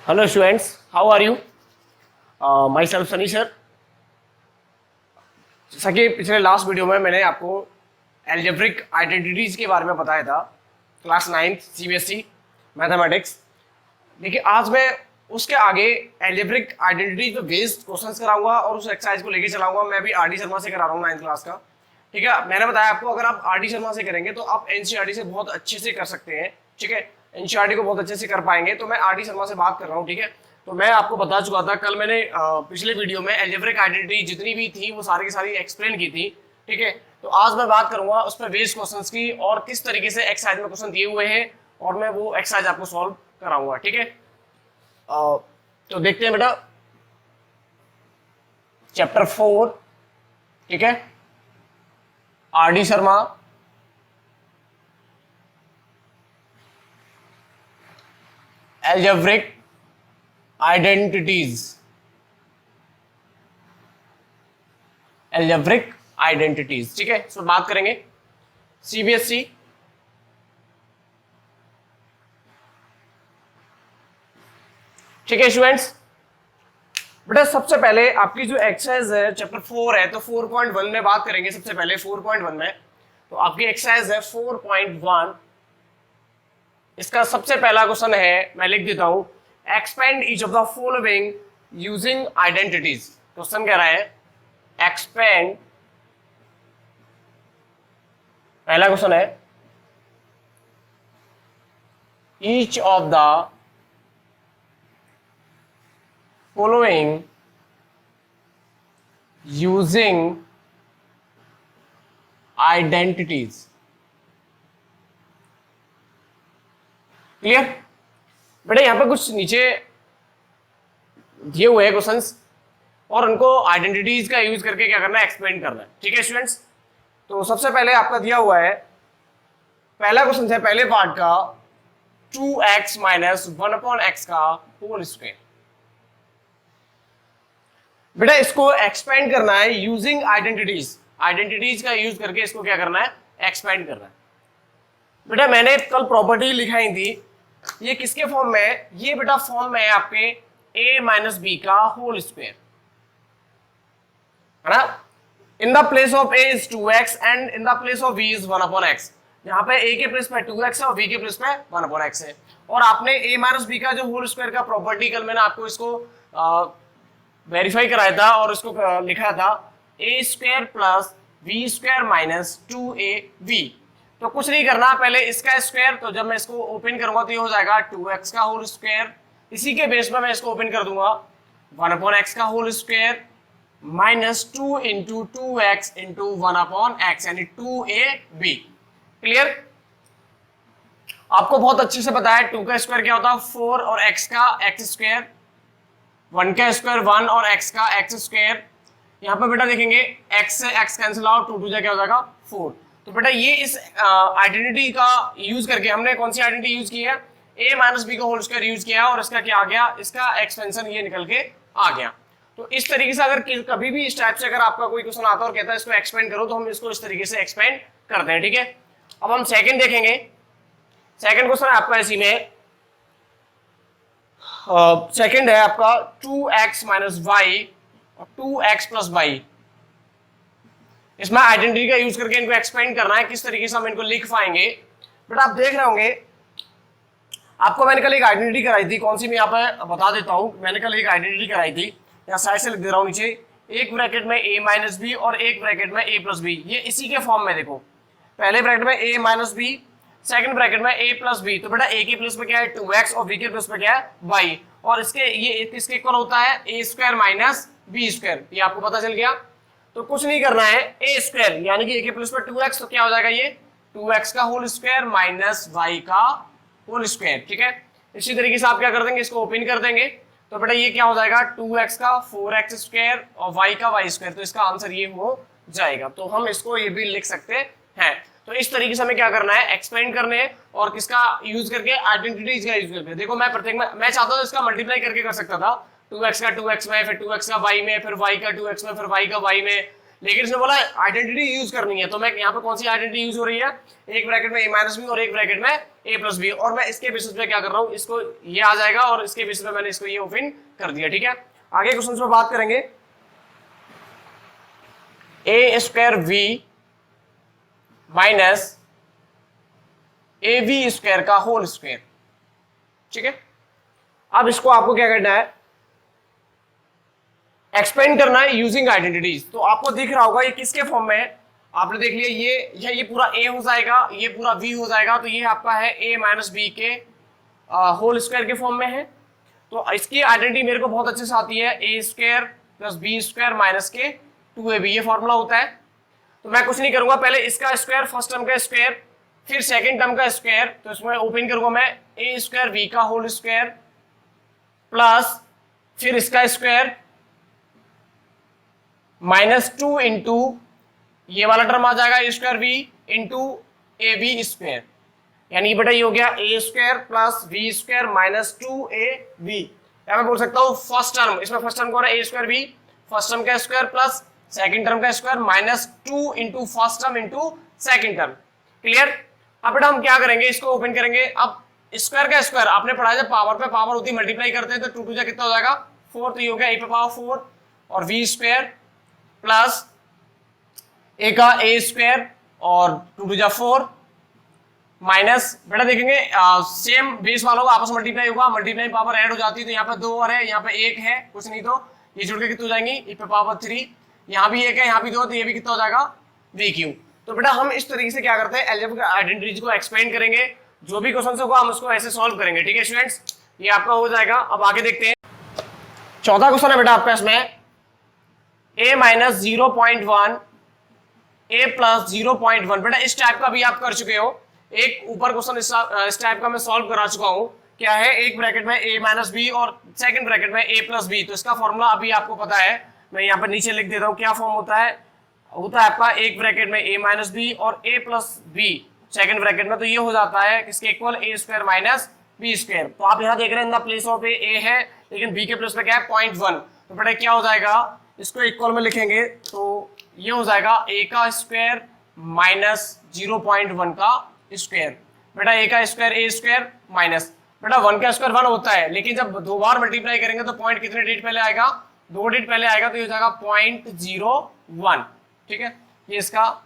Hello students, how are you? Myself Sunny sir. जैसा कि पिछले लास्ट वीडियो में मैंने आपको एल्जेब्रिक आइडेंटिटीज के बारे में बताया था, क्लास 9 सीबीएसई मैथमेटिक्स। देखिए आज मैं उसके आगे एल्जेब्रिक आइडेंटिटीज पे बेस्ड क्वेश्चंस कराऊंगा और उस एक्सरसाइज को लेके चलाऊंगा। मैं अभी आर डी शर्मा से करा रहा हूँ 9th क्लास का। ठीक है, मैंने बताया आपको अगर आप आर डी शर्मा से करेंगे तो आप एनसीईआरटी से बहुत अच्छे से कर सकते हैं। ठीक है, एनसीईआरटी को बहुत अच्छे से कर पाएंगे। तो मैं आर डी शर्मा से बात कर रहा हूँ। ठीक है, तो मैं आपको बता चुका था कल मैंने पिछले वीडियो में एल्जेब्रिक आइडेंटिटी जितनी भी थी वो सारी की सारी एक्सप्लेन की थी। ठीक है, तो आज मैं बात करूंगा उस पर बेस्ड क्वेश्चंस की और किस तरीके से एक्सरसाइज में क्वेश्चन दिए हुए हैं और मैं वो एक्सरसाइज आपको सॉल्व कराऊंगा। ठीक है, तो देखते हैं बेटा चैप्टर 4। ठीक है, R D Sharma algebraic identities. Algebraic identities, ठीक है, सो बात करेंगे सीबीएसई ठीक है स्टूडेंट्स। बेटा सबसे पहले आपकी जो एक्सरसाइज है चैप्टर 4 है, तो 4.1 में बात करेंगे। सबसे पहले 4.1 में तो आपकी एक्सरसाइज है 4.1। इसका सबसे पहला क्वेश्चन है, मैं लिख देता हूं, expand each of the following using identities. Question कह रहा है एक्सपेंड, पहला क्वेश्चन है each of the following using identities। Clear बेटा, यहां पे कुछ नीचे दिए हुए हैं क्वेश्चंस और उनको आइडेंटिटीज का यूज करके क्या करना है, एक्सप्लेन करना है। ठीक है स्टूडेंट्स, तो सबसे पहले आपका दिया हुआ है पहला क्वेश्चन है पहले पार्ट का 2x माइनस 1/x का होल स्क्वायर। बेटा इसको एक्सपेंड करना है यूजिंग आइडेंटिटीज। आइडेंटिटीज का यूज करके इसको क्या करना है, एक्सपेंड करना है। बेटा मैंने कल प्रॉपर्टी लिखाई थी, ये किसके फॉर्म में है, ये बेटा फॉर्म में है आपके a माइनस बी का होल स्क्वायर, है ना। इन the place of a is 2x and in the place of b is 1/x। यहाँ पे a के प्लेस पे 2x है और b के प्लेस पे 1/x है। और आपने a माइनस बी का जो होल स्क्वायर का प्रॉपर्टी कल मैंने आपको इसको वेरीफाई कराया था और इसको लिखा था a square plus B square minus 2ab। तो कुछ नहीं करना, पहले इसका स्क्वायर, तो जब मैं इसको ओपन करूंगा तो ये हो जाएगा 2x का होल स्क्वायर। इसी के बेस पर मैं इसको ओपन कर दूंगा 1/x का whole square minus 2 into 2x into 1/x यानी 2ab। क्लियर, आपको बहुत अच्छे से पता है 2 का स्क्वायर क्या होता है 4 और x का x स्क्वायर, 1 का स्क्वायर 1 और x का x स्क्वायर। यहाँ पे बेटा देखेंगे x से x कैंसिल आउट, 2 2 क्या हो जाएगा 4। तो बेटा ये इस आइडेंटिटी का यूज करके हमने कौन सी आइडेंटिटी यूज की है, a माइनस बी का होल स्क्वायर यूज किया है और इसका क्या आ गया, इसका एक्सपेंशन ये निकल के आ गया। तो इस तरीके से अगर कभी भी इस टाइप से अगर आपका कोई क्वेश्चन आता है और कहता है इसको एक्सपेंड करो, तो हम इसको इस तरीके से एक्सपेंड करते हैं। ठीक है, अब हम सेकेंड देखेंगे। सेकेंड क्वेश्चन आपका इसी में सेकेंड है आपका 2x माइनस वाई और 2x प्लस वाई। इसमें आइडेंटिटी का यूज करके इनको एक्सपेंड करना है। किस तरीके से हम इनको लिख पाएंगे, बट आप देख रहे होंगे आपको मैंने कल एक आइडेंटिटी कराई थी, कौन सी मैं यहाँ पे बता देता हूँ। मैंने कल एक आइडेंटिटी कराई थी, यहाँ साइड से लिख दे रहा हूँ नीचे, एक ब्रैकेट में a माइनस बी और एक ब्रैकेट में a प्लस बी। ये इसी के फॉर्म में देखो, पहले ब्रैकेट में a minus B, second bracket में a प्लस बी। तो बेटा a के प्लस पे क्या है 2x और b के प्लस पे क्या है y। और इसके ये किसके इक्वल होता है a square minus b square, ये आपको पता चल गया। तो कुछ नहीं करना है, a स्क्वायर यानी कि a के प्लस पे 2x, तो क्या हो जाएगा ये 2x का होल स्क्वायर माइनस y का होल स्क्वायर। ठीक है, इसी तरीके से आप क्या कर देंगे, इसको ओपन कर देंगे। तो बेटा ये क्या हो जाएगा 2x का 4x स्क्वायर और y का y स्क्वायर। तो इसका आंसर ये हो जाएगा। तो हम इसको ये भी लिख सकते हैं। तो इस तरीके से हमें क्या करना है, एक्सपेंड करने हैं और किसका यूज करके, आइडेंटिटीज का यूज करके। देखो मैं प्रत्येक में मैं चाहता हूं इसका मल्टीप्लाई करके कर सकता था, 2x का 2x में, फिर 2x का y में, फिर y का 2x में, फिर y का y में, लेकिन इसने बोला आइडेंटिटी यूज करनी है, तो मैं यहाँ पे कौन सी आइडेंटिटी यूज हो रही है, एक ब्रैकेट में a माइनस बी और एक ब्रैकेट में a प्लस बी, और मैं इसके बेसिस पे क्या कर रहा हूँ, इसको ये आ जाएगा और इसके बेसिस पे मैंने इसको ये ओपन कर दिया। ठीक है, आगे क्वेश्चन में बात करेंगे। a square v minus A V square का होल स्क्वायर। ठीक है, अब इसको आपको क्या करना है, एक्सपेंड करना है यूजिंग आइडेंटिटीज। तो आपको दिख रहा होगा ये किसके फॉर्म में है, आपने देख लिया, ये पूरा a हो जाएगा, ये पूरा v हो जाएगा, तो ये आपका है a माइनस बी के होल स्क्वायर के फॉर्म में है। तो इसकी आइडेंटिटी मेरे को बहुत अच्छे से आती है, a square plus B square minus के 2ab, ये फॉर्मूला होता है। तो मैं कुछ नहीं करूंगा, पहले इसका स्क्वायर, फर्स्ट टर्म का स्क्वायर, फिर सेकंड टर्म का स्क्वायर, तो इसमें ओपन करूंगा मैं a स्क्वायर v का होल स्क्वायर प्लस फिर इसका स्क्वायर माइनस 2 इंटू ये वाला टर्म आ जाएगा a square v into A B square, यानी बेटा ये हो गया a square plus v square minus 2ab। या मैं बोल सकता हूं फर्स्ट टर्म, इसमें फर्स्ट टर्म कौन है, a square v, first term का स्क्वायर प्लस सेकंड टर्म का स्क्वायर माइनस 2 इंटू first term into second term. Clear. अब बेटा हम क्या करेंगे, इसको ओपन करेंगे। अब स्क्वायर का स्क्वायर आपने पढ़ा जब पावर पे पावर होती है मल्टीप्लाई करते हैं, तो 2 जा कितना हो जाएगा 4, तो ये हो गया a पे पावर 4 और v स्क्वायर प्लस a का a स्क्वायर और 2 जा 4 माइनस, बेटा देखेंगे सेम बेस वालों का आपस में मल्टीप्लाई होगा, मल्टीप्लाई पावर ऐड हो जाती है, तो यहाँ पे 2 और है, यहाँ पे 1 है, कुछ नहीं तो ये जुड़ के कितने हो जाएंगी, e पे पावर 3, यहाँ भी 1 है, यहाँ भी 2, तो ये भी कितना हो जाएगा v क्यू। तो बेटा हम इस तरीके से क्या करते हैं, अलजेब्रिक आइडेंटिटीज को एक्सपेंड करेंगे, जो भी क्वेश्चन होगा हम उसको ऐसे सॉल्व करेंगे। ठीक है स्टूडेंट्स, ये आपका हो जाएगा। अब आगे देखते हैं, चौथा क्वेश्चन है बेटा आपका इसमें a माइनस 0.1 a प्लस 0.1। बेटा इस टाइप का भी आप कर चुके हो, एक ऊपर क्वेश्चन इस टाइप का मैं सॉल्व करा चुका हूं। क्या है, एक ब्रैकेट में a माइनस बी और सेकंड ब्रैकेट में a प्लस बी, तो इसका फॉर्मूला अभी आपको पता है, मैं यहाँ पर नीचे लिख देता हूँ। क्या फॉर्म होता है आपका एक ब्रैकेट में a माइनस बी और a plus B second bracket में, तो ये हो जाता है किसके equal, a square minus B square. तो आप यहाँ देख रहे हैं in the place of a है, लेकिन b के प्लेस पे क्या है 0.1, तो बेटा क्या हो जाएगा, इसको इक्वल में लिखेंगे तो ये हो जाएगा a का स्क्वायर माइनस 0.1 का स्क्वायर। बेटा a का स्क्वायर a स्क्वायर माइनस, बेटा 1 का स्क्वायर 1 होता है, लेकिन जब 2 बार मल्टीप्लाई करेंगे तो पॉइंट कितने डिजिट पहले आएगा, 2 डिजिट पहले आएगा, तो ये हो जाएगा 0.01। ठीक है, ये इसका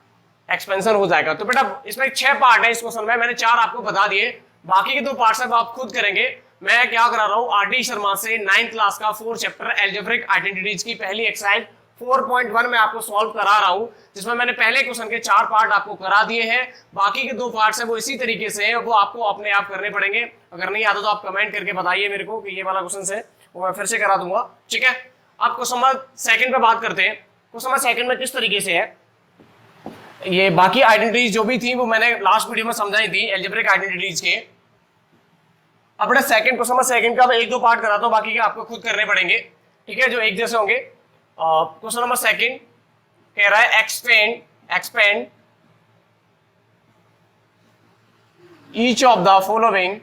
एक्सपेंशन हो जाएगा। तो बेटा इसमें 6 पार्ट है इस क्वेश्चन में, मैंने 4 आपको बता दिए, बाकी के 2 पार्ट्स अब आप खुद करेंगे। मैं क्या करा रहा हूँ, आरडी शर्मा से 9th क्लास का 4 चैप्टर अलजेब्रिक आइडेंटिटीज की पहली एक्सरसाइज 4.1 में आपको सॉल्व करा रहा हूँ, जिसमें मैंने पहले क्वेश्चन के 4 पार्ट आपको करा दिए हैं, बाकी के 2 पार्ट्स है वो इसी तरीके से है, वो आपको अपने आप करने पड़ेंगे। अगर नहीं आता तो आप कमेंट करके बताइए मेरे को कि ये वाला क्वेश्चन है, वो मैं फिर से करा दूंगा। ठीक है, अब क्वेश्चन नंबर 2 पे बात करते हैं। क्वेश्चन नंबर 2 में किस तरीके से है, ये बाकी आइडेंटिटीज जो भी थी वो मैंने लास्ट वीडियो में समझाई थी अलजेब्रिक आइडेंटिटीज के। अब बेटा क्वेश्चन नंबर 2 का मैं 1-2 पार्ट कराता हूँ, बाकी के आपको खुद करने पड़ेंगे। ठीक है, जो एक जैसे होंगे। क्वेश्चन नंबर 2 कह रहा है expand each of the following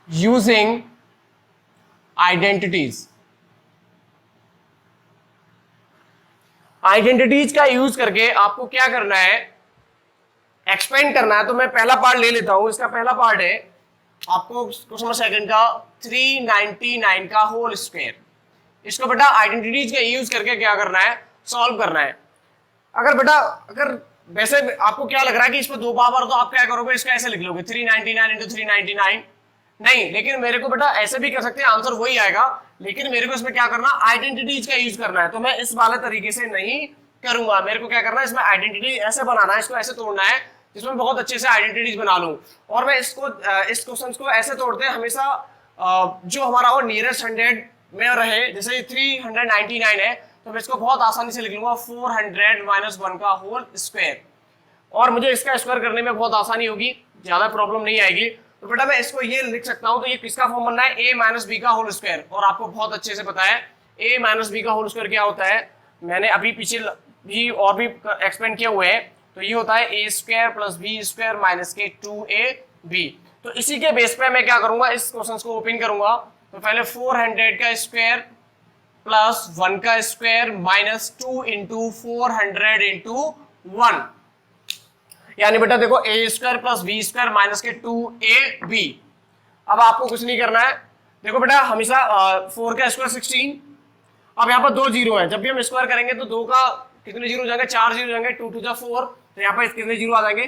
using identities. Identities का यूज करके आपको क्या करना है, एक्सपेंड करना है। तो मैं पहला पार्ट ले लेता हूं, इसका पहला पार्ट है आपको क्वेश्चन नंबर 2 का 399 का होल स्क्वायर। इसको बेटा आइडेंटिटीज का यूज करके क्या करना है, सॉल्व करना है। अगर वैसे आपको क्या लग रहा है कि इसमें 2 पावर, तो आप क्या करोगे, इसका ऐसे लिख लोगे 399 इंटू 399, नहीं, लेकिन मेरे को बेटा ऐसे भी कर सकते हैं, आंसर वही आएगा, लेकिन मेरे को इसमें क्या करना, आइडेंटिटीज का यूज करना है। तो मैं इस वाले तरीके से नहीं करूंगा, मेरे को क्या करना है, इसमें आइडेंटिटी ऐसे बनाना है, इसको ऐसे तोड़ना है जिसमें बहुत अच्छे से आइडेंटिटीज बना लूं। और मैं इस क्वेश्चन को ऐसे तोड़ते हैं हमेशा जो हमारा वो नियरेस्ट 100 में रहे, जैसे 399 है, तो मैं इसको बहुत आसानी से लिख लूंगा 400 माइनस 1 का होल स्क्वायर, और मुझे इसका स्क्वायर करने में बहुत आसानी होगी, ज्यादा प्रॉब्लम नहीं आएगी। तो बेटा मैं इसको ये लिख सकता हूं, तो ये किसका फॉर्म बनना है, a माइनस बी का होल स्क्वायर। और आपको बहुत अच्छे से पता है a माइनस बी का होल स्क्वायर क्या होता है, मैंने अभी पीछे भी और भी एक्सपेंड किए हुए हैं। तो ये होता है a square plus B square minus के 2ab। तो इसी के बेस पे मैं क्या करूंगा, इस क्वेश्चन को ओपन करूंगा, तो पहले 400 का स्क्वायर प्लस 1 का स्क्वायर माइनस 2 इंटू 400 इंटू 1, यानी बेटा देखो a square plus B square minus के 2ab। अब आपको कुछ नहीं करना है, देखो बेटा हमेशा 4 का स्क्वायर 16, अब यहाँ पर 2 जीरो है, जब भी हम स्क्वायर करेंगे तो 2 का कितने जीरो हो जाएंगे, 4 जीरो हो जाएंगे, 2 टू जा 4, तो यहाँ पर कितने जीरो आ जाएंगे,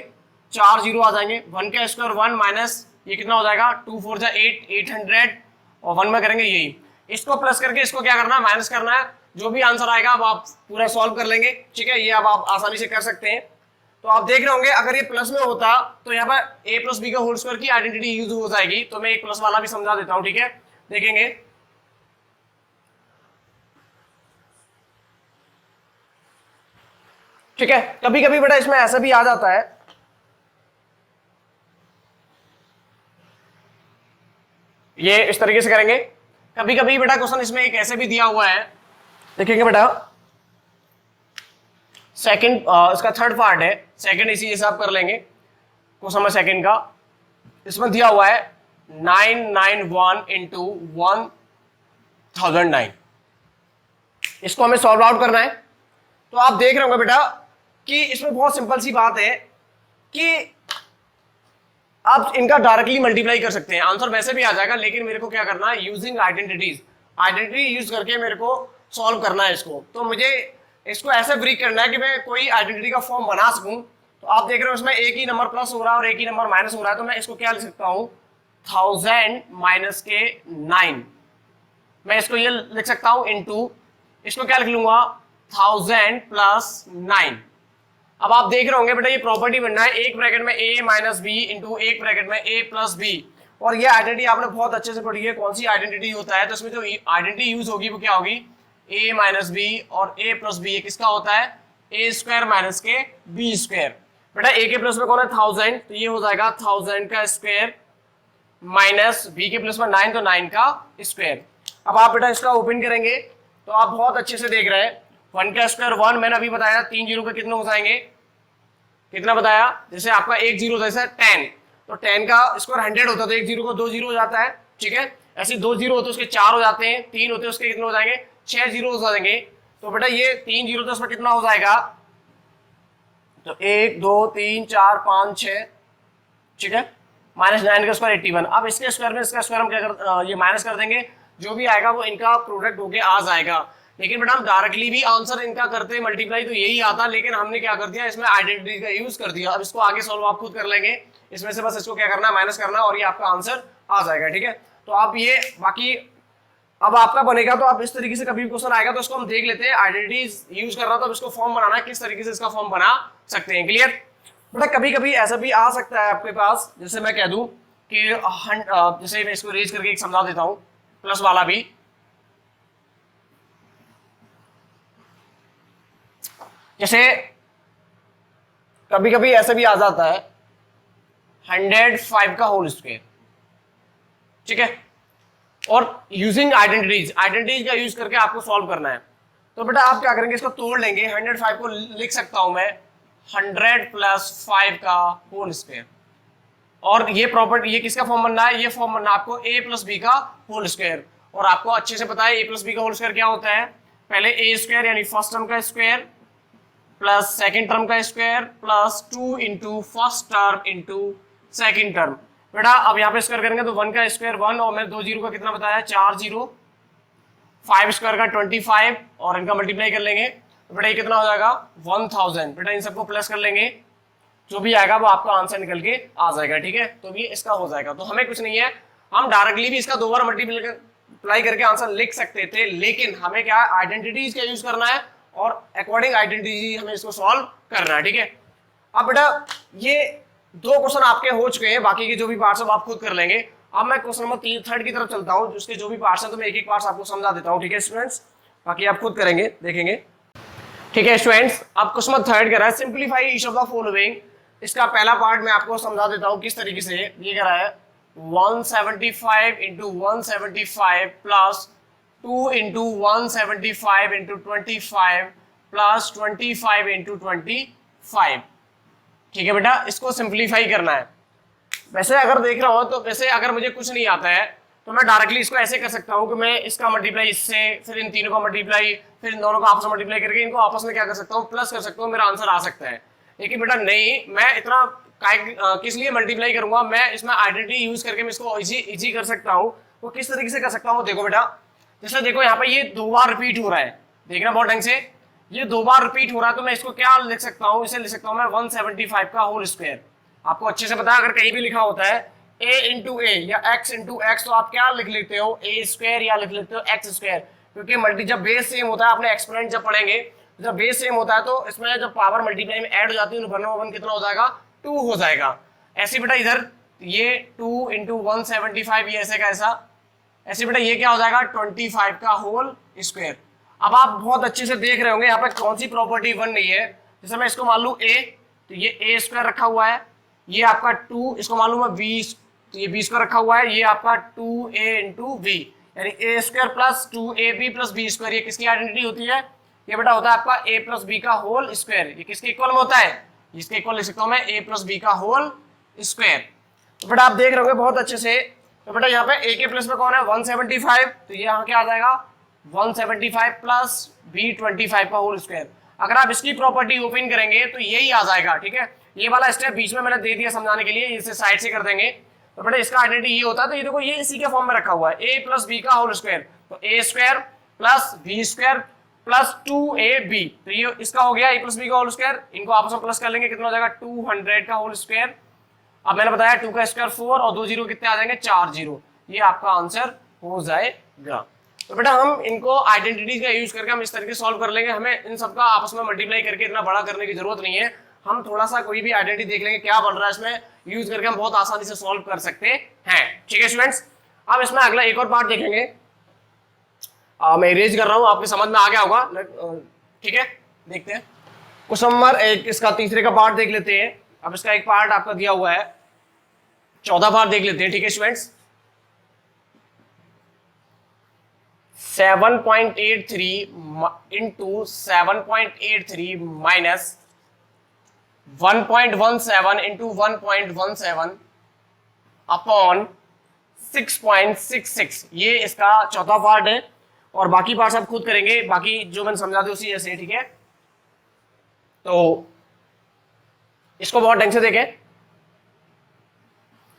4 जीरो आ जाएंगे। 1 का स्क्वायर 1 माइनस ये कितना हो जाएगा, 2 4 जा 8, 800, और 1 में करेंगे यही, इसको प्लस करके इसको क्या करना है, माइनस करना है। जो भी आंसर आएगा अब आप पूरा सॉल्व कर लेंगे, ठीक है, ये अब आप आसानी से कर सकते हैं। तो आप देख रहे होंगे अगर ये प्लस में होता तो यहाँ पर a प्लस बी का होल स्क्वायर की आइडेंटिटी यूज हो जाएगी। तो मैं एक प्लस वाला भी समझा देता हूं, ठीक है, देखेंगे। ठीक है, कभी कभी बेटा इसमें ऐसा भी आ जाता है, ये इस तरीके से करेंगे। कभी कभी बेटा क्वेश्चन इसमें एक ऐसे भी दिया हुआ है, देखेंगे बेटा सेकंड, इसका थर्ड पार्ट है, सेकंड इसी हिसाब कर लेंगे क्वेश्चन में सेकंड का। इसमें दिया हुआ है 991 इंटू 1009, इसको हमें सॉल्व आउट करना है। तो आप देख रहे होंगे बेटा कि इसमें बहुत सिंपल सी बात है कि आप इनका डायरेक्टली मल्टीप्लाई कर सकते हैं, आंसर वैसे भी आ जाएगा, लेकिन मेरे को क्या करना है, यूजिंग आइडेंटिटीज, आइडेंटिटी यूज करके मेरे को सॉल्व करना है इसको। तो मुझे इसको ऐसे ब्रेक करना है कि मैं कोई आइडेंटिटी का फॉर्म बना सकूं। तो आप देख रहे हो इसमें एक ही नंबर प्लस हो रहा है और एक ही नंबर माइनस हो रहा है, तो मैं इसको क्या लिख सकता हूं, 1000 माइनस के 9, मैं इसको ये लिख सकता हूं इनटू, इसको क्या लिख लूंगा, 1000 प्लस 9। अब आप देख रहे होंगे बेटा ये प्रॉपर्टी बनना है, एक ब्रैकेट में a माइनस बी इंटू एक ब्रैकेट में a प्लस बी, और ये आइडेंटिटी आपने बहुत अच्छे से पढ़ी है, कौन सी आइडेंटिटी होता है। तो इसमें जो आइडेंटिटी यूज होगी वो क्या होगी, a माइनस बी और a प्लस बी, किसका होता है, a स्क्वायर माइनस के b स्क्वायर। बेटा a के प्लस में कौन है, 1000, तो ये हो जाएगा 1000 का स्क्वायर माइनस b के प्लस में 9, तो 9 का स्क्वायर। अब आप बेटा इसका ओपन करेंगे तो आप बहुत अच्छे से देख रहे हैं, 1 का स्क्वायर 1, मैंने अभी बताया 3 जीरो के कितने हो जाएंगे, कितना बताया, जैसे आपका एक जीरो जैसे 10, तो 10 का स्क्वायर 100 होता है, तो एक जीरो को 2 जीरो हो जाता है, ठीक है। ऐसे 2 जीरो होते उसके 4 हो जाते हैं, 3 होते उसके कितने हो जाएंगे, 6 जीरो हो जाएंगे। तो बेटा ये 3 जीरो तो उसमें कितना हो जाएगा, तो 1 2 3 4 5 6, ठीक है, माइनस 9 का स्क्वायर 81। अब इसके स्क्वायर में इसका स्क्वायर हम क्या कर, ये माइनस कर देंगे, जो भी आएगा वो इनका प्रोडक्ट होके आ जाएगा। लेकिन बेटा हम डायरेक्टली भी आंसर इनका करते मल्टीप्लाई तो यही आता, लेकिन हमने क्या कर दिया, इसमें आइडेंटिटी का यूज कर दिया। अब इसको आगे सॉल्व आप खुद कर लेंगे, इसमें से बस इसको क्या करना है, माइनस करना, और ये आपका आंसर आ जाएगा, ठीक है। तो आप ये बाकी अब आपका बनेगा, तो आप इस तरीके से कभी भी क्वेश्चन आएगा तो इसको हम देख लेते हैं, आइडेंटिटी यूज कर रहा था, तो इसको फॉर्म बनाना है, किस तरीके से इसका फॉर्म बना सकते हैं, क्लियर। बेटा कभी कभी ऐसा भी आ सकता है आपके पास, जैसे मैं कह दूं कि जैसे मैं इसको रेज करके एक समझा देता हूं, प्लस वाला भी, जैसे कभी कभी ऐसा भी आ जाता है 105 का होल स्क्वायर, ठीक है, और यूजिंग आइडेंटिटीज का यूज करके आपको सॉल्व करना है। तो बेटा आप क्या करेंगे, इसको तोड़ लेंगे, 105 को लिख सकता हूं मैं 100 प्लस 5 का होल स्क्वायर, और ये प्रॉपर्टी, ये किसका फॉर्म बनना है, ये फॉर्म बनना है आपको a प्लस बी का होल स्क्वायर। और आपको अच्छे से पता है a प्लस बी का होल स्क्वायर क्या होता है, पहले a स्क्वायर यानी फर्स्ट टर्म का स्क्वायर प्लस सेकेंड टर्म का स्क्वायर प्लस 2 इंटू first term into second term. बेटा अब यहाँ पे स्क्वायर करेंगे तो 1 का स्क्वायर 1, और मैंने 2 जीरो का कितना बताया, 4 जीरो, 5 स्क्वायर का 25, और इनका मल्टीप्लाई कर लेंगे तो बेटा ये कितना हो जाएगा 1000। बेटा इन सबको प्लस कर लेंगे, जो भी आएगा वो आपका आंसर निकल के आ जाएगा, ठीक है। तो ये इसका हो जाएगा, तो हमें कुछ नहीं है, हम डायरेक्टली भी इसका 2 बार मल्टीप्लाई करके आंसर लिख सकते थे, लेकिन हमें क्या आइडेंटिटीज का यूज करना है और अकॉर्डिंग आइडेंटिटी हमें इसको सॉल्व करना है, ठीक है। अब बेटा ये 2 क्वेश्चन आपके हो चुके हैं, बाकी के जो भी पार्ट्स आप खुद कर लेंगे। अब मैं क्वेश्चन नंबर 3 की तरफ चलता हूं, जिसके जो भी पार्ट्स हैं तो मैं एक एक पार्ट्स आपको समझा देता हूं, ठीक है स्टूडेंट्स, बाकी आप खुद करेंगे, देखेंगे, ठीक है स्टूडेंट्स। अब क्वेश्चन नंबर 3 कह रहा है simplify each of the following. इसका पहला पार्ट मैं आपको समझा देता हूं किस तरीके से। ये कह रहा है 175 into 175 plus 2 into 175 into 25 plus 25 into 25, ठीक है बेटा। इसको सिंप्लीफाई करना है। वैसे अगर देख रहा हो तो वैसे अगर मुझे कुछ नहीं आता है तो मैं डायरेक्टली इसको ऐसे कर सकता हूँ कि मैं इसका मल्टीप्लाई इससे, फिर इन तीनों का मल्टीप्लाई, फिर इन दोनों का आपस में मल्टीप्लाई करके इनको आपस में क्या कर सकता हूँ, प्लस कर सकता हूँ, मेरा आंसर आ सकता है। लेकिन बेटा नहीं, मैं इतना किस लिए मल्टीप्लाई करूंगा, मैं इसमें आइडेंटिटी यूज करके मैं इसको इजी कर सकता हूँ। वो किस तरीके से कर सकता हूँ देखो बेटा, जैसे देखो यहाँ पे ये 2 बार रिपीट हो रहा है, देखना बहुत ढंग से, ये 2 बार रिपीट हो रहा है, तो मैं इसको क्या लिख सकता हूँ, इसे लिख सकता हूँ मैं 175 का होल स्क्वायर। आपको अच्छे से पता है, अगर कहीं भी लिखा होता है a इंटू ए या x इंटू एक्स, तो आप क्या लिख लेते हो, ए स्क्वायर या लिख लेते हो एक्स स्क्वायर, क्योंकि मल्टी जब बेस सेम होता है, आपने एक्सपोनेंट जब पढ़ेंगे, जब बेस सेम होता है तो इसमें जब पावर मल्टीप्लाई में ऐड हो जाती है तो 1/1 कितना हो जाएगा, 2 हो जाएगा। ऐसे बेटा इधर ये 2 इंटू 175 ये ऐसे का ऐसा, ऐसे बेटा ये क्या हो जाएगा 25 का होल स्क्वायर। अब आप बहुत अच्छे से देख रहे होंगे यहाँ पे कौन सी प्रॉपर्टी बन रही है। जैसे मैं इसको मान लू a, तो ये a स्क्वायर रखा हुआ है, ये आपका 2, इसको मालूम है b, तो ये b स्क्वायर रखा हुआ है, ये आपका 2a इंटू b, यानी a square plus 2ab plus b square, ये किसकी आइडेंटिटी होती है, ये बेटा होता है आपका a प्लस b का होल स्क्वायर। ये किसके इक्वल में होता है, इसके इक्वल लिख सकता हूं मैं a प्लस b का होल स्क्वायर। तो बेटा आप देख रहे होंगे बहुत अच्छे से, तो बेटा यहाँ पे a के प्लस में कौन है 175, तो ये यहाँ क्या आ जाएगा 175 प्लस b 25 का होल स्क्वायर। अगर आप इसकी प्रॉपर्टी ओपन करेंगे तो यही आ जाएगा, ठीक है। ये वाला स्टेप बीच में मैंने दे दिया समझाने के लिए, इसे साइड से कर देंगे। तो बेटा इसका आइडेंटिटी ये होता है, तो ये देखो ये इसी के फॉर्म में रखा हुआ है a प्लस b का होल स्क्वायर, तो a square plus b square plus 2ab, तो ये इसका हो गया a प्लस b का होल स्क्वायर, इनको आपस में प्लस कर लेंगे, कितना हो जाएगा 200 का होल स्क्वायर। अब मैंने बताया 2 का स्क्वायर 4 और 2 जीरो कितने आ जाएंगे 4 जीरो, ये आपका आंसर हो जाएगा। तो बेटा हम इनको आइडेंटिटीज का यूज करके हम इस तरीके से सॉल्व कर लेंगे, हमें इन सबका आपस में मल्टीप्लाई करके इतना बड़ा करने की जरूरत नहीं है। हम थोड़ा सा कोई भी आइडेंटिटी देख लेंगे क्या बन रहा है इसमें, यूज करके हम बहुत आसानी से सॉल्व कर सकते हैं। ठीक है स्टूडेंट्स, अब इसमें अगला एक और पार्ट देखेंगे। मैं इरेज कर रहा हूं, आपके समझ में आ गया होगा, ठीक है। देखते हैं क्वेश्चन नंबर 1, इसका तीसरे का पार्ट देख लेते हैं। अब इसका एक पार्ट आपका दिया हुआ है, 14 पार्ट देख लेते हैं, ठीक है students. 7.83 into 7.83 minus 1.17 into 1.17 upon 6.66, ये इसका चौथा पार्ट है। और बाकी पार्ट आप खुद करेंगे, बाकी जो मैंने समझा दिया उसी जैसे, ठीक है। तो इसको बहुत ढंग से देखें,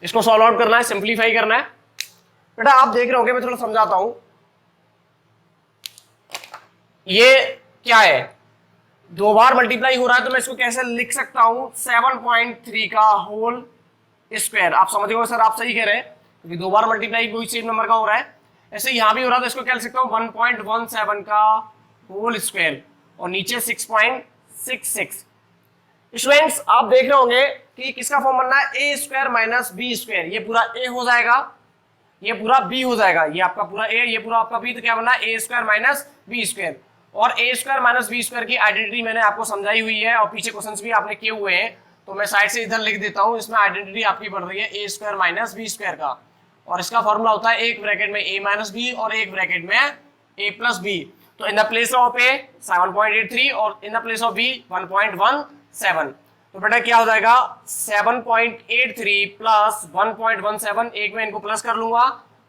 इसको सॉल्व आउट करना है, सिंप्लीफाई करना है। बेटा आप देख रहे होंगे, मैं थोड़ा समझाता हूं। ये क्या है, 2 बार मल्टीप्लाई हो रहा है, तो मैं इसको कैसे लिख सकता हूं 7.3 का होल स्क्वायर। आप समझ गए सर, आप सही कह रहे हैं, क्योंकि 2 बार मल्टीप्लाई कोई सेम नंबर का हो रहा है। ऐसे यहां भी हो रहा है, तो इसको क्या लिख सकता हूं 1.17 का होल स्क्वायर और नीचे 6.66। स्टूडेंट्स आप देख रहे होंगे कि किसका फॉर्म बनना है, a square minus B square. ये पूरा ए हो जाएगा, ये पूरा बी हो जाएगा, ये आपका पूरा ए, ये पूरा आपका बी, तो क्या बनना है a square minus B square. और ए स्क्वायर माइनस बी स्क्वायर की आइडेंटिटी मैंने आपको समझाई हुई है और पीछे क्वेश्चंस भी आपने किए हुए हैं, तो मैं साइड से इधर लिख देता हूं। इसमें आइडेंटिटी आपकी बढ़ रही है a square minus B square का, और इसका फॉर्मूला होता है एक ब्रैकेट में ए माइनस बी और एक ब्रैकेट में ए प्लस बी। तो in the place of A 7.83 और in the place of B 1.17। तो बेटा क्या हो जाएगा 7.83 प्लस 1.17, एक में इनको प्लस कर लूंगा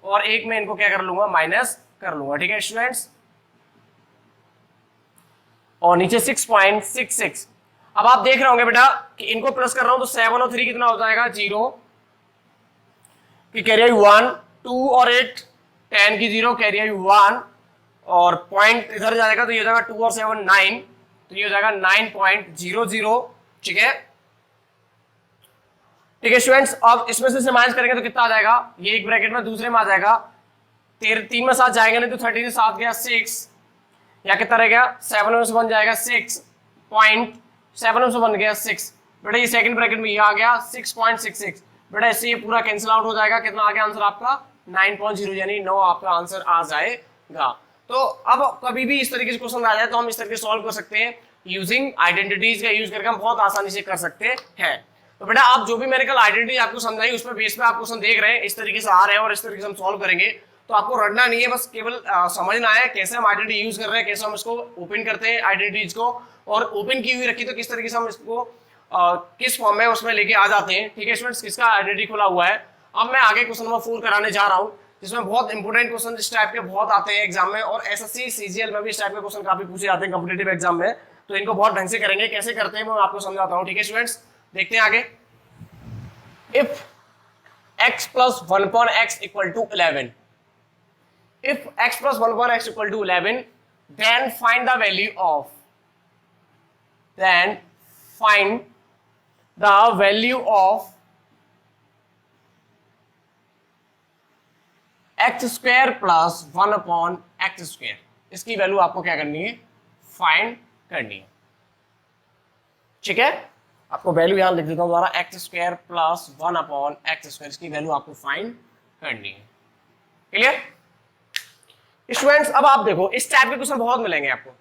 और एक में इनको क्या कर लूंगा माइनस कर लूंगा, ठीक है स्टूडेंट्स। और नीचे 6.66। अब आप देख रहे होंगे बेटा कि इनको प्लस कर रहा हूं, तो 7 और 3 कितना हो जाएगा 0 की कैरी आई 1, 2 और 8 10 की 0 कैरी आई 1, और पॉइंट इधर जाएगा तो ये हो जाएगा 2 और 7 9, तो ये हो जाएगा 9.00, ठीक है। ठीक है स्टूडेंट्स, अब इसमें से माइनस करेंगे तो कितना आ जाएगा, ये एक ब्रैकेट में दूसरे में आ जाएगा, 3 में 7 जाएंगे नहीं तो 30 से 7 गया 6, या कितना रह गया 7 में से बन जाएगा 6.7 में से बन गया 6। बेटा ये सेकंड ब्रैकेट में ये आ गया 6.66। बेटा इससे ये पूरा कैंसिल आउट हो जाएगा, कितना आ गया आंसर आपका 9.0, यानी 9 आपका आंसर आ जाएगा। तो अब कभी भी इस तरीके से क्वेश्चन आ जाए तो हम इस तरीके से सॉल्व कर सकते हैं, यूजिंग आइडेंटिटीज का यूज करके हम बहुत आसानी से कर सकते हैं। तो बेटा आप जो भी मेरे कल आइडेंटिटी आपको समझाई उसमें बेस पे आप क्वेश्चन देख रहे हैं, इस तरीके से आ रहे हैं और इस तरीके से हम सॉल्व करेंगे, तो आपको रटना नहीं है, बस केवल समझना है कैसे हम आइडेंटिटी यूज कर रहे हैं, कैसे हम इसको ओपन करते हैं आइडेंटिटीज को, और ओपन की हुई रखी तो किस तरीके से हम इसको किस फॉर्म में उसमें लेके आ जाते हैं। ठीक है स्टूडेंट्स, किसका आइडेंटिटी खुला हुआ है। अब मैं आगे क्वेश्चन नंबर 4 कराने जा रहा हूँ। जिसमें बहुत इंपोर्टेंट क्वेश्चन इस टाइप के बहुत आते हैं एग्जाम में, और एसएससी सीजीएल में भी इस टाइप के क्वेश्चन काफी पूछे जाते हैं कॉम्पिटेटिव एग्जाम में। तो इनको बहुत ढंग से करेंगे, कैसे करते हैं मैं आपको समझाता हूँ। ठीक है स्टूडेंट्स, देखते हैं आगे। If x plus 1 upon x equal to 11, if x plus 1 upon x equal to 11, then find the value of x square plus 1 upon x square। इसकी वैल्यू आपको क्या करनी है, फाइंड करनी है। ठीक है, आपको वैल्यू यहां लिख देता हूं दोबारा, x square plus 1 upon x square, इसकी वैल्यू आपको फाइंड करनी है। Clear students? अब आप देखो इस टाइप के क्वेश्चन बहुत मिलेंगे आपको।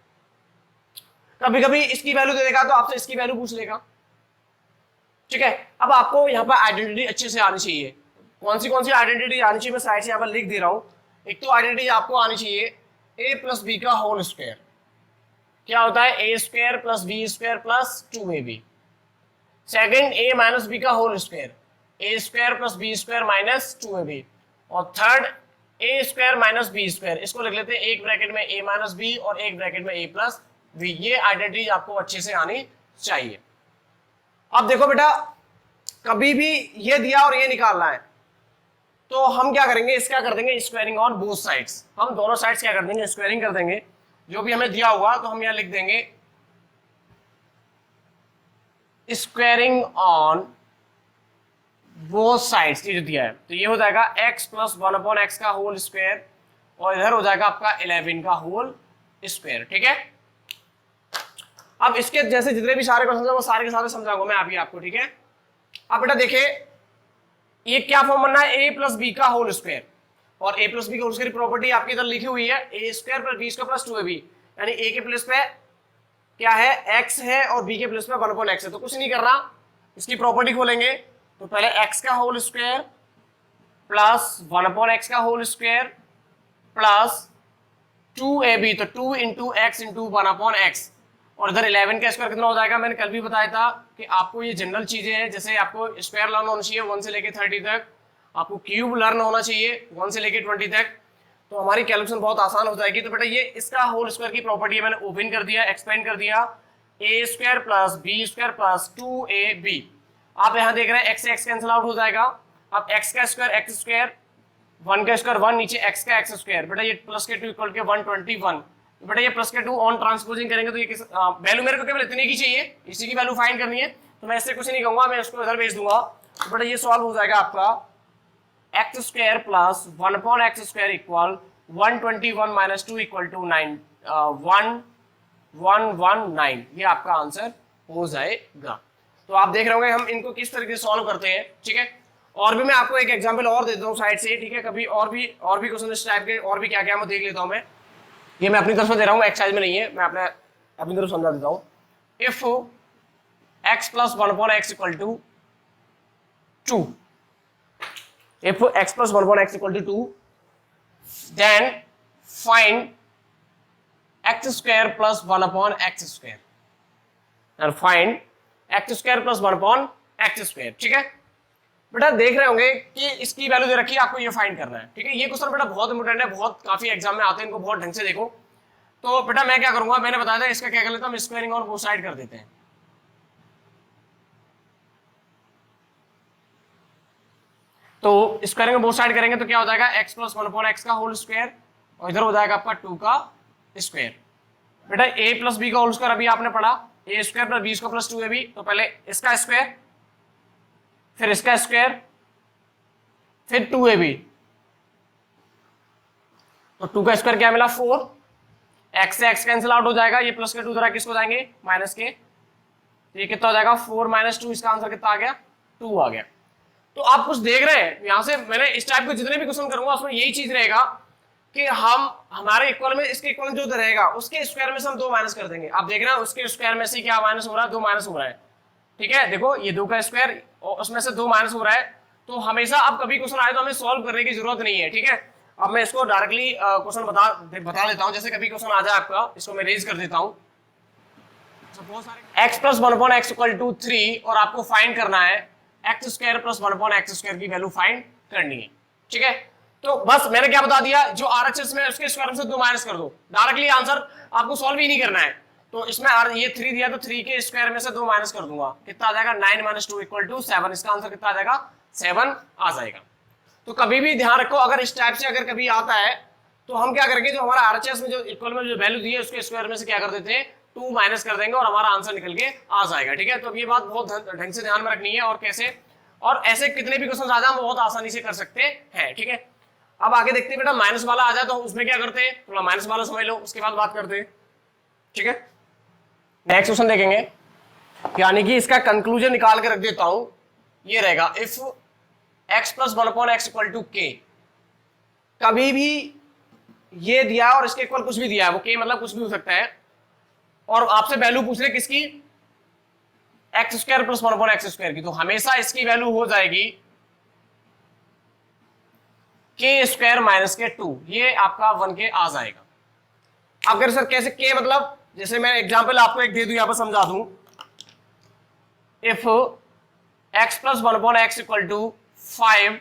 कभी कभी इसकी वैल्यू दे देगा तो आपसे इसकी वैल्यू पूछ लेगा। ठीक है, अब आपको यहाँ पर आइडेंटिटी अच्छे से आनी चाहिए। कौन सी आइडेंटिटी आनी चाहिए मैं साइड से यहाँ पर लिख दे रहा हूं। एक तो आइडेंटिटी आपको आनी चाहिए a प्लस बी का होल स्क्वायर। क्या होता है, a square plus B square plus 2ab। Second a minus b का whole square, a square plus B square minus 2ab। और third a square minus B square, इसको लिख लेते हैं एक ब्रैकेट में ए माइनस बी और एक ब्रैकेट में ए प्लस बी। ये आइडेंटिटी आपको अच्छे से आनी चाहिए। अब देखो बेटा, कभी भी ये दिया और ये निकालना है तो हम क्या करेंगे, इसका कर देंगे स्क्वायरिंग ऑन बोथ साइड्स। हम दोनों साइड्स क्या कर देंगे, स्क्वायरिंग कर देंगे। जो भी हमें दिया होगा तो हम यहां लिख देंगे स्क्वायरिंग ऑन बोथ साइड्स। ये जो दिया है तो ये हो जाएगा x प्लस 1 अपॉन एक्स का होल स्क्वायर, और इधर हो जाएगा आपका 11 का होल स्क्वायर। ठीक है, अब इसके जैसे जितने भी सारे क्वेश्चन है वो सारे के सारे समझाऊंगा मैं अभी आपको। ठीक है, अब बेटा देखिए ये क्या फॉर्म बनना है, a प्लस बी का होल स्क्वायर, और a प्लस बी का होल स्क्वायर प्रॉपर्टी आपकी इधर लिखी हुई है a square plus B square plus 2ab, यानी a के प्लेस पे क्या है x है और b के प्लेस पे 1 अपॉन x है। तो कुछ नहीं करना, इसकी प्रॉपर्टी खोलेंगे तो पहले x का whole square plus 1 upon x का होल स्क्वायर प्लस 2ab, तो 2 into X into 1 upon X, और इधर 11 का स्क्वायर कितना हो जाएगा। मैंने कल भी बताया था कि आपको ये जनरल चीजें हैं, जैसे आपको स्क्वायर लर्न होना चाहिए 1 से लेके 30 तक, आपको क्यूब लर्न होना चाहिए 1 से लेके 20 तक, तो हमारी कैलकुलेशन बहुत आसान हो जाएगी। तो बेटा ये इसका होल स्क्वायर की प्रॉपर्टी है, मैंने ओपन कर दिया, एक्सपेंड कर दिया, a square plus B square plus 2ab। आप यहाँ देख रहे हैं एक्स एक्स कैंसिल आउट हो जाएगा। अब एक्स का स्क्वायर एक्स स्क्वायर, 1 का स्क्वायर 1, नीचे एक्स का एक्स स्क्वायर, बेटा ये प्लस के 2 इक्वल के 121। बेटा ये प्लस के 2 ऑन ट्रांसपोजिंग करेंगे तो ये वैल्यू मेरे को केवल इतनी की चाहिए, इसी की वैल्यू फाइंड करनी है, तो मैं इससे कुछ नहीं कहूंगा, मैं इसको इधर भेज दूंगा। तो बेटा ये सॉल्व हो जाएगा आपका X square plus 1 upon x square equal 121 minus 2 equal to 119। ये आपका आंसर हो जाएगा। तो आप देख रहे होंगे हम इनको किस तरीके से सॉल्व करते हैं। ठीक है, और भी मैं आपको एक एग्जांपल और दे देता हूँ साइड से। ठीक है, कभी और भी क्वेश्चन इस टाइप के और भी क्या क्या मैं देख लेता हूँ। मैं ये मैं अपनी तरफ से दे रहा हूँ, एक्सरसाइज में नहीं है, मैं अपनी तरफ समझा देता हूँ। If x plus 1 upon x equal to 2, if x plus 1 upon x equal to 2, then find x square plus 1 upon x square, and find x square plus 1 upon x square। ठीक है बेटा, देख रहे होंगे कि इसकी वैल्यू दे रखी है, आपको ये फाइंड करना है। ठीक है, ये क्वेश्चन बेटा बहुत इंपॉर्टेंट है, बहुत काफी एग्जाम में आते हैं, इनको बहुत ढंग से देखो। तो बेटा मैं क्या करूंगा, मैंने बताया था इसका क्या कर लेता हूं, स्क्वायरिंग और बोथ साइड कर देते हैं। तो स्क्वायरिंग बोथ साइड करेंगे तो क्या हो जाएगा, x प्लस 1 अपॉन एक्स का होल स्क्वायर, और इधर हो जाएगा आपका 2 का स्क्वायर। बेटा a प्लस बी का होल स्क्वायर अभी आपने पढ़ा, a square plus B square plus 2ab, तो पहले इसका स्क्वायर, फिर इसका स्क्वायर, फिर 2ab, तो 2 का स्क्वायर क्या मिला 4, x से x कैंसिल आउट हो जाएगा, ये प्लस के 2 तरह किसको जाएंगे माइनस के, तो ये कितना हो जाएगा 4 माइनस 2, इसका आंसर कितना आ गया 2 आ गया। तो आप कुछ देख रहे हैं यहां से, मैंने इस टाइप के जितने भी क्वेश्चन करूंगा उसमें यही चीज रहेगा कि हम हमारे इक्वल में इसके इक्वल जो रहेगा उसके स्क्वायर में से हम 2 माइनस कर देंगे। आप देख रहे हैं उसके स्क्वायर में से क्या माइनस हो रहा है, 2 माइनस हो रहा है। ठीक है, देखो ये 2 का स्क्वायर और उसमें से 2 माइनस हो रहा है। तो हमेशा अब कभी क्वेश्चन आए तो हमें सॉल्व करने की जरूरत नहीं है। ठीक है, अब मैं इसको डायरेक्टली क्वेश्चन बता देता हूं। जैसे कभी क्वेश्चन आ जाए आपका, इसको मैं रेज कर देता हूं। x plus 1 upon x equal to 3, और आपको फाइंड करना है x square plus 1 upon x square की वैल्यू फाइंड करनी है। ठीक है, तो बस मैंने क्या बता दिया, जो RHS में उसके स्क्वायर में से 2 माइनस कर दो, डायरेक्टली आंसर आपको सॉल्व ही नहीं करना है। तो इसमें ये 3 दिया तो 3 के स्क्वायर में से 2 माइनस कर दूंगा, कितना आ जाएगा 9 - 2 = 7। इसका आंसर कितना आ जाएगा 7 आ जाएगा। तो कभी भी ध्यान रखो, अगर इस टाइप से अगर कभी आता है तो हम क्या करेंगे, जो हमारा RHS में जो इक्वल में जो वैल्यू दी है उसके स्क्वायर में से क्या कर देते हैं 2 माइनस कर देंगे और हमारा आंसर निकल के आ जाएगा। ठीक है, तो अब ये बात बहुत ढंग से ध्यान में रखनी है, और कैसे, और ऐसे कितने भी क्वेश्चन आ जाए हम बहुत आसानी से कर सकते हैं। ठीक है, अब आगे देखते हैं बेटा, माइनस वाला आ जाए तो उसमें क्या करते हैं, थोड़ा माइनस वाला समझ लो उसके बाद बात करते हैं। ठीक है, नेक्स्ट क्वेश्चन देखेंगे, यानी कि इसका कंक्लूजन निकाल के रख देता हूं, ये रहेगा इफ x + 1/x = k। कभी भी ये दिया और इसके इक्वल कुछ भी दिया है, वो k मतलब कुछ भी हो सकता है, और आपसे वैल्यू पूछ रहे किसकी, x² + 1/x² की, तो हमेशा इसकी वैल्यू हो जाएगी k² - k2, ये आपका 1 के आ जाएगा। अगर सर कैसे k मतलब, जैसे मैं एग्जांपल आपको एक दे दूं, यहां पर समझा दूं, इफ x + 1/x = 5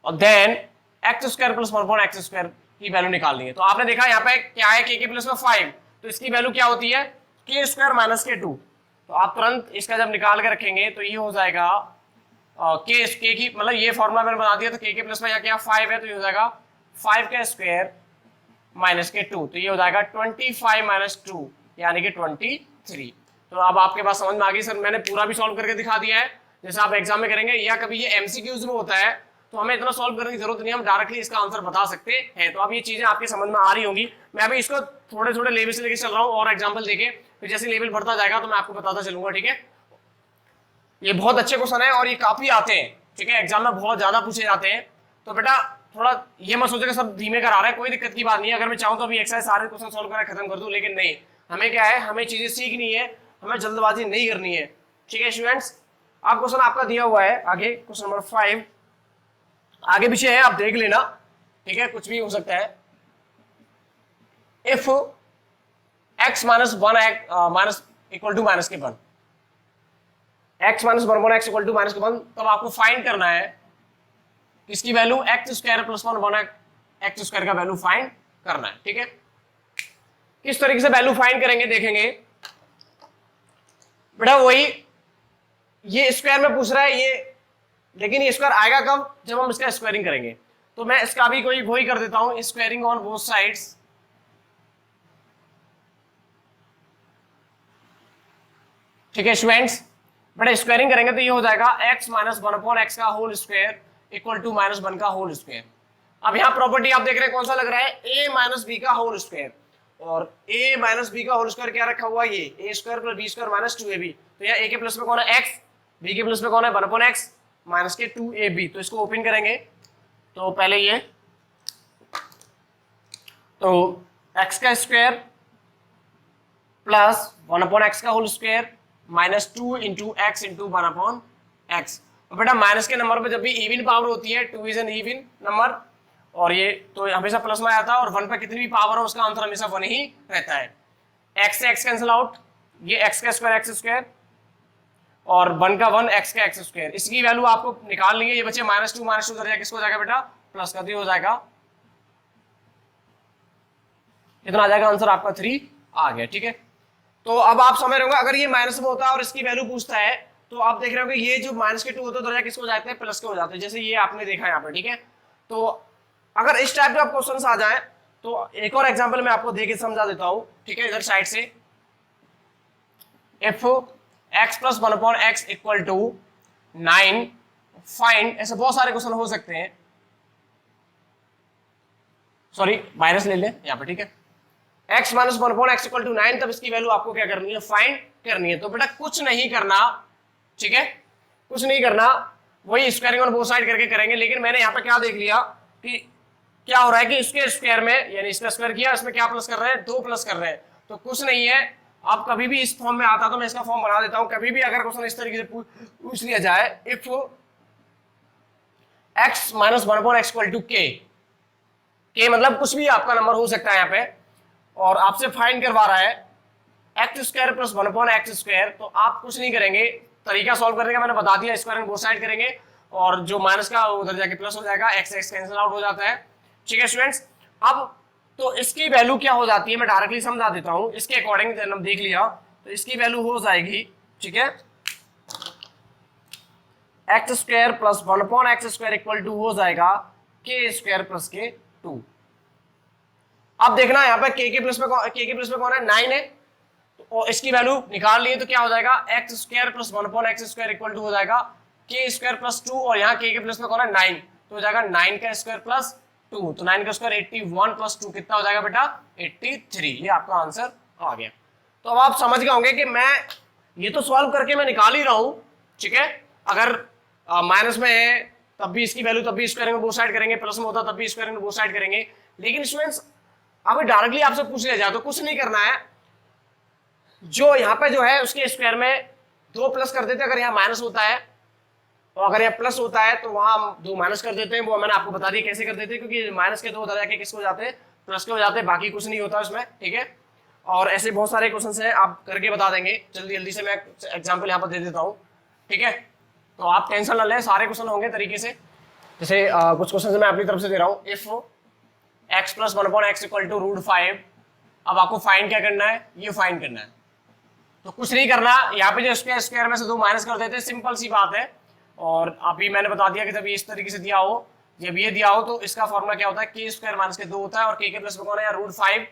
और देन x² + 1/x² की वैल्यू निकालनी है। तो आपने देखा यहाँ पे क्या है, k के प्लस में 5, तो इसकी वैल्यू क्या होती है k² - k2। तो आप तुरंत इसका जब निकाल के रखेंगे तो ये हो जाएगा k की मतलब ये फॉर्मूला मैंने बना दिया, तो k के प्लस में क्या 5 है, तो ये हो जाएगा 5 - k2, तो ये हो जाएगा 25 - 2 यानी कि 23। तो अब आपके पास समझ में आ गई सर, मैंने पूरा भी सॉल्व करके दिखा दिया है, जैसे आप एग्जाम में करेंगे, या कभी ये MCQs में होता है तो हमें इतना सॉल्व करने की जरूरत नहीं, हम डायरेक्टली इसका आंसर बता सकते हैं। तो अब ये चीजें आपके समझ में आ रही होंगी। मैं अभी इसको थोड़े थोड़े लेवल से लेके चल रहा हूँ और एग्जाम्पल देके, फिर जैसे लेवल बढ़ता जाएगा तो मैं आपको बताता चलूंगा। ठीक है, ये बहुत अच्छे क्वेश्चन है और ये काफी आते हैं। ठीक है, एग्जाम में बहुत ज्यादा पूछे जाते हैं, तो बेटा थोड़ा ये मत सोचेगा सब धीमे करा रहा है, कोई दिक्कत की बात नहीं है। अगर मैं चाहूँ तो अभी एक्सरसाइज सारे क्वेश्चन सॉल्व कर खत्म कर दूं, लेकिन नहीं, हमें क्या है, हमें चीजें सीखनी है, हमें जल्दबाजी नहीं करनी है। ठीक है स्टूडेंट्स, अब क्वेश्चन आपका दिया हुआ है आगे, क्वेश्चन नंबर 5, आगे पीछे है आप देख लेना। ठीक है, कुछ भी हो सकता है। इफ x - 1 - -1 x - 1/x = -1, तब आपको फाइंड करना है इसकी वैल्यू x² + 1/x² का वैल्यू फाइंड करना है। ठीक है, किस तरीके से वैल्यू फाइंड करेंगे देखेंगे बेटा, वही ये स्क्वायर में पूछ रहा है ये, लेकिन ये स्क्वायर आएगा कब, जब हम इसका स्क्वायरिंग करेंगे। तो मैं इसका भी कोई वही कर देता हूं, स्क्वायरिंग ऑन बोथ साइड्स। ठीक है स्टूडेंट्स, बट स्क्वायरिंग करेंगे तो ये हो जाएगा x - 1/x का होल स्क्वायर = -1 का होल स्क्वायर। अब यहाँ प्रॉपर्टी आप देख रहे हैं कौन सा लग रहा है, a - b का होल स्क्वायर, और a - b का होल स्क्वायर क्या रखा हुआ है, ये a² + b² - 2ab। तो यहाँ a के प्लस में कौन है x, b के प्लस में कौन है 1/x - के 2ab। तो इसको ओपन करेंगे तो पहले ये, तो x का स्क्वायर प्लस 1/x का होल स्क्वायर -2 × x × 1/x। और बेटा माइनस के नंबर पे जब भी इवन पावर होती है, 2 इज एन इवन नंबर, और ये तो हमेशा प्लस में आता है, और 1 पे कितनी भी पावर हो उसका आंसर हमेशा 1 ही रहता है। x से x कैंसिल आउट, ये x का स्क्वायर x², और 1 का 1 x का x²। इसकी वैल्यू आपको निकालनी है, ये बचे -2 उधर जाके किसको जाएगा बेटा प्लस का, हो जाएगा इतना आ जाएगा आंसर आपका 3 आ गया। ठीक है, तो अब आप समझ रहे होंगे, अगर ये माइनस में होता है और इसकी वैल्यू पूछता है तो आप देख रहे हो कि ये जो -2 होता है उधर जाके किसको जाते हैं प्लस के हो जाते हैं, जैसे ये आपने देखा यहाँ पे। ठीक है, तो अगर इस टाइप के आप क्वेश्चंस आ जाए तो एक और एग्जांपल मैं आपको देके समझा देता हूं। ठीक है, इधर साइड से, इफ x + 1/x = 9 फाइंड, ऐसे बहुत सारे क्वेश्चन हो सकते हैं, सॉरी माइनस ले ले यहाँ पे। ठीक है, x - 1/x = 9, तब इसकी वैल्यू आपको क्या करनी है, फाइंड करनी है। तो बेटा कुछ नहीं करना, ठीक है, कुछ नहीं करना, वही स्क्वायरिंग ऑन बोथ साइड करके करेंगे। लेकिन मैंने यहाँ पे क्या देख लिया कि क्या हो रहा है कि इसके स्क्वायर में, यानी इसका स्क्वायर किया, इसमें क्या प्लस कर रहे हैं, 2 प्लस कर रहे हैं, तो कुछ नहीं है। आप कभी भी इस फॉर्म में आता तो मैं इसका फॉर्म बना देता हूं, कभी भी अगर क्वेश्चन इस तरीके से पूछ लिया जाए, इफ x - 1/x = k मतलब कुछ भी आपका नंबर हो सकता है यहाँ पे, और आपसे फाइंड करवा रहा है x² + 1/x², तो आप कुछ नहीं करेंगे, तरीका सॉल्व करने का मैंने बता दिया, स्क्वायर बोथ साइड करेंगे और जो माइनस का उधर जाके प्लस हो जाएगा, एक्स एक्स कैंसिल आउट हो जाता है। ठीक है स्टूडेंट्स, अब तो इसकी वैल्यू क्या हो जाती है मैं डायरेक्टली समझा देता हूं। इसके अकॉर्डिंग हम देख लिया तो इसकी वैल्यू हो जाएगी, ठीक है, x square plus 1/x² equal to हो जाएगा के स्क्वायर प्लस के 2। अब देखना यहाँ पे के प्लस में कौन है, 9 है, और इसकी वैल्यू निकाल लिए तो क्या हो जाएगा, x square plus 1/x² equal to हो जाएगा के स्क्वायर प्लस 2, और यहाँ के प्लस में कौन है 9, तो हो जाएगा 9 का स्क्वायर प्लस 2, तो 9 का स्क्वायर 81 प्लस 2 कितना हो जाएगा बेटा 83। ये आपका आंसर आ गया। तो अब आप समझ गए होंगे कि मैं ये तो सॉल्व करके मैं निकाल ही रहा हूं, ठीक है, अगर माइनस में है तब भी इसकी वैल्यू तब भी स्क्वायर करेंगे, बोथ साइड करेंगे, प्लस में होता तब भी स्क्वायर करेंगे, बोथ साइड करेंगे। लेकिन स्टूडेंट्स अभी डायरेक्टली आपसे पूछ लिया जाए तो कुछ नहीं करना है, जो यहाँ पे जो है उसके स्क्वायर में 2 प्लस कर देते हैं अगर यहाँ माइनस होता है, और अगर यहाँ प्लस होता है तो वहां 2 माइनस कर देते हैं। वो मैंने आपको बता दिया कैसे कर देते हैं, क्योंकि माइनस के 2 उधर जाके किसको हो जाते हैं, प्लस के हो जाते हैं, बाकी कुछ नहीं होता उसमें, ठीक है। और ऐसे बहुत सारे क्वेश्चन हैं, आप करके बता देंगे, जल्दी जल्दी से मैं एग्जाम्पल यहाँ पर दे देता हूँ, ठीक है। तो आप टेंशन ना लें, सारे क्वेश्चन होंगे तरीके से। जैसे कुछ क्वेश्चन मैं अपनी तरफ से दे रहा हूँ, if x plus 1/x equal to √5, अब आपको फाइंड क्या करना है, ये फाइंड करना है। तो कुछ नहीं करना, यहाँ पे जो स्क्वायर में से 2 माइनस कर देते हैं, सिंपल सी बात है। और अभी मैंने बता दिया कि जब ये इस तरीके से दिया हो, जब ये दिया हो तो इसका फॉर्मूला क्या होता है, के स्क्वायर माइनस के 2 होता है, और के प्लस में कौन है √5,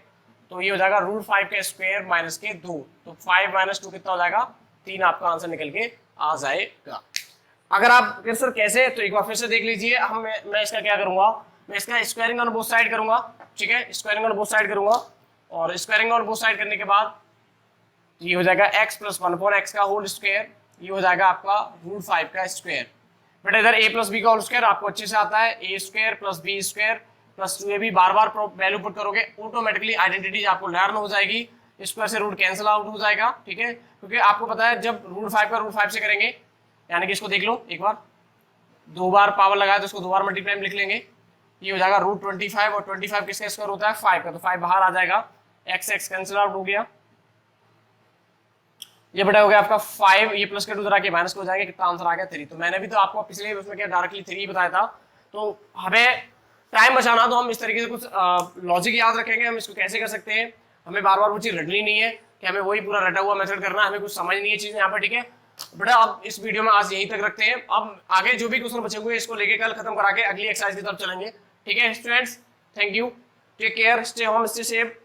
तो ये हो जाएगा √5 का स्क्वायर माइनस के 2, तो 5 माइनस 2 कितना हो जाएगा 3, आपका आंसर निकल के आ जाएगा। अगर आप फिर सर कैसे, तो एक बार फिर से देख लीजिए। मैं इसका क्या करूंगा, मैं इसका स्क्वायरिंग ऑन बोथ साइड करूंगा, ठीक है, स्क्वायरिंग ऑन बोथ साइड करूंगा, और स्क्वायरिंग ऑन बोथ साइड करने के बाद ये हो जाएगा x प्लस 1/x का होल स्क्वायर, ये हो जाएगा आपका √5 का स्क्वायर। बेटा इधर a प्लस बी का होल स्क्वायर आपको अच्छे से आता है, a square plus B square plus 2ab, बार बार वैल्यू पुट करोगे ऑटोमेटिकली आइडेंटिटीज आपको लर्न हो जाएगी, स्क्वायर से रूट कैंसिल आउट हो जाएगा, ठीक है, क्योंकि आपको पता है जब √5 का √5 से करेंगे, यानी कि इसको देख लो एक बार, 2 बार पावर लगाया तो इसको 2 बार मल्टीप्लाई लिख लेंगे, ये हो जाएगा √25, और 25 किसका स्क्वायर होता है 5 का, तो 5 बाहर आ जाएगा, x x कैंसिल आउट हो गया, ये बेटा हो गया आपका 5, ये प्लस के 2 तरह के माइनस को हो जाएंगे, कितना आंसर आ गया 3। तो मैंने भी तो आपको पिछले उसमें क्या डायरेक्टली 3 बताया था। तो हमें टाइम बचाना, तो हम इस तरीके से कुछ लॉजिक याद रखेंगे, हम इसको कैसे कर सकते हैं, हमें बार बार वो चीज रटनी नहीं है कि हमें वही पूरा रटा हुआ मेथड करना, हमें कुछ समझ नहीं है चीजें यहाँ पर, ठीक है बेटा। अब इस वीडियो में आज यहीं तक रखते हैं, अब आगे जो भी क्वेश्चन बचे हुए इसको लेके कल खत्म करा के अगली एक्सरसाइज की तरफ चलेंगे, ठीक है students. Thank you, take care, stay home, stay safe.